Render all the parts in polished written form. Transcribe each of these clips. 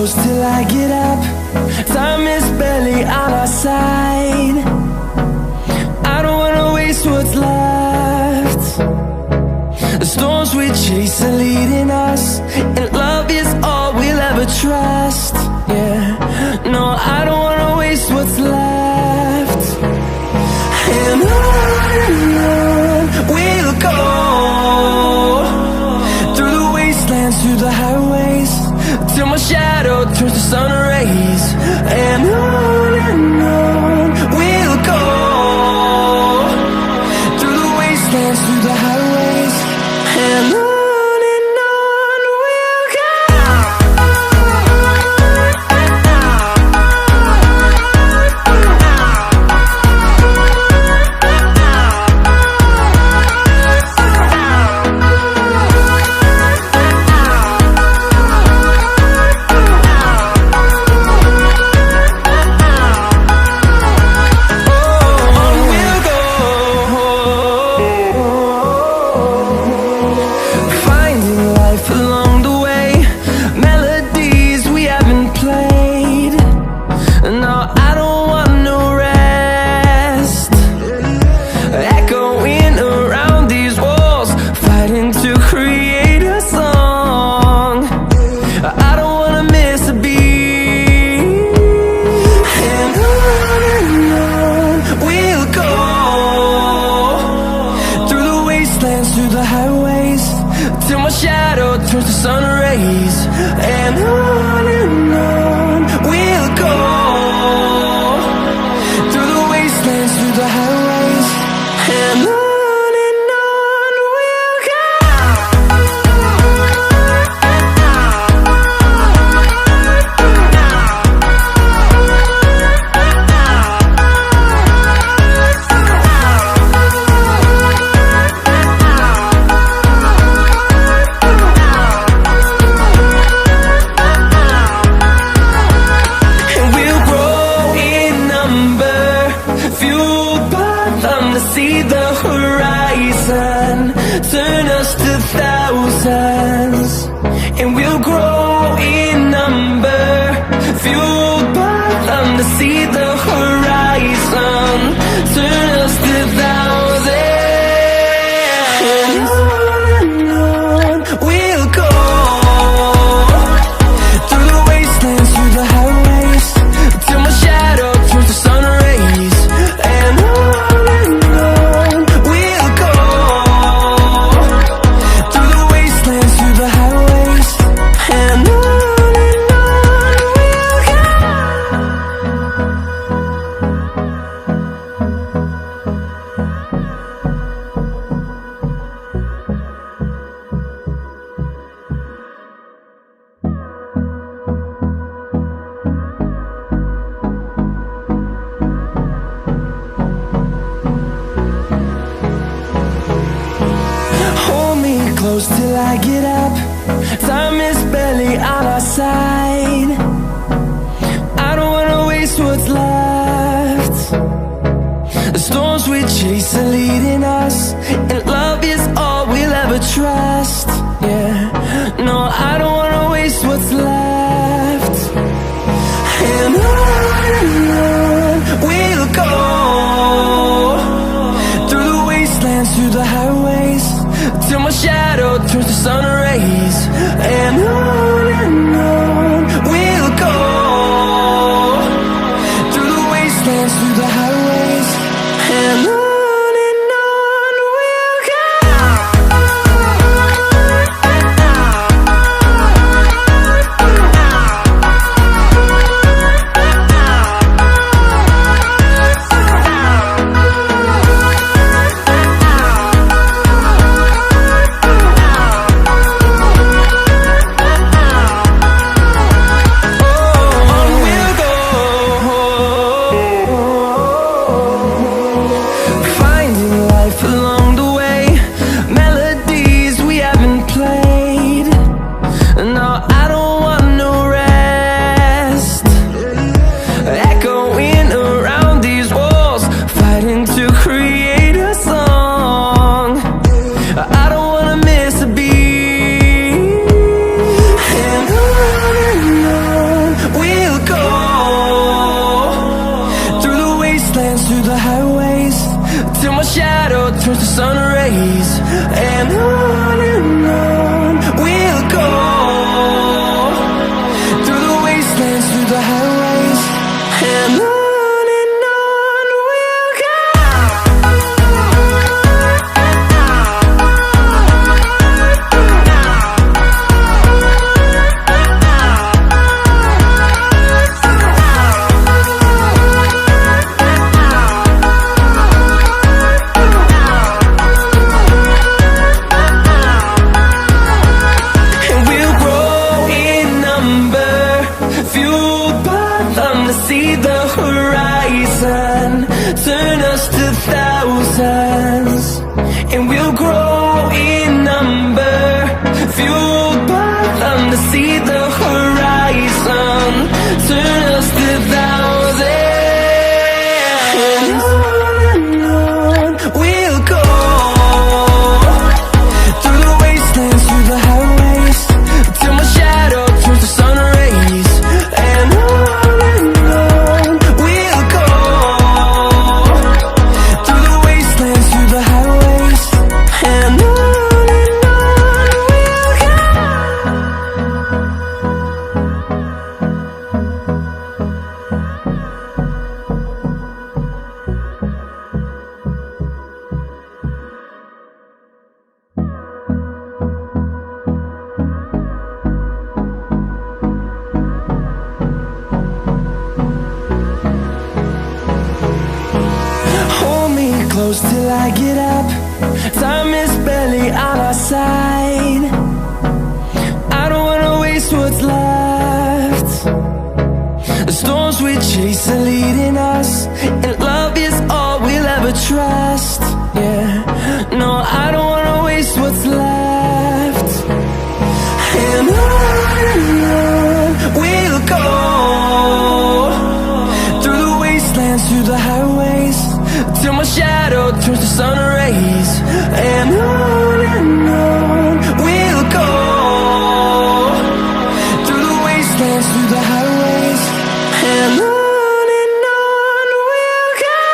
close till I get up. Time is barely on our side. I don't wanna waste what's left. The storms we chase are leading us, and love is all we'll ever trust. Yeah, no, I don't wanna waste what's left. And on we'll go, through the wastelands, through the highways, till my shadow turns to sun rays. And on we'll go, through the wastelands, through the highways, and on we'll go. Through the highways, till my shadow turns to sun rays. And on we'll go, through the wastelands, through the highways, and on we'll go. See the horizon, turn us to thousands, and we'll grow in number, fueled by them. To see the horizon, turn us to thousands, and on we'll go, through the wastelands, through the highways, till my shadow turns to sun rays. And close till I get up. Time is barely on our side. I don't wanna waste what's left. The storms we chase are leading us, and love is all we'll ever trust. Yeah, no, I don't wanna waste what's left. And on we'll go, through the wastelands, through the highways, till my shadow turns to sun rays. And on we'll go, through the wastelands, through the highways, and on we'll go. wastelands, through the highways, till my shadow turns to sun rays. And on we'll go, through the wastelands, through the highways, and on we'll go. See the horizon, turn us to thousands, and we'll grow in number, fueled by them to see the horizon, turn us to thousands, and on we'll go, through the wastelands, through the highways, till my shadow turns to sun rays, and on close till I get up. Time is barely on our side. I don't wanna waste what's left. The storms we chase are leading us, and love is all we'll ever trust. Yeah, no, I don't wanna waste what's left. And on we'll go, through the wastelands, through the highways, till my shadow turns to sun rays, and on we'll go, through the wastelands, through the highways, and on we'll go.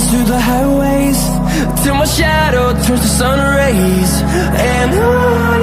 Through the highways, till my shadow turns to sun rays, and on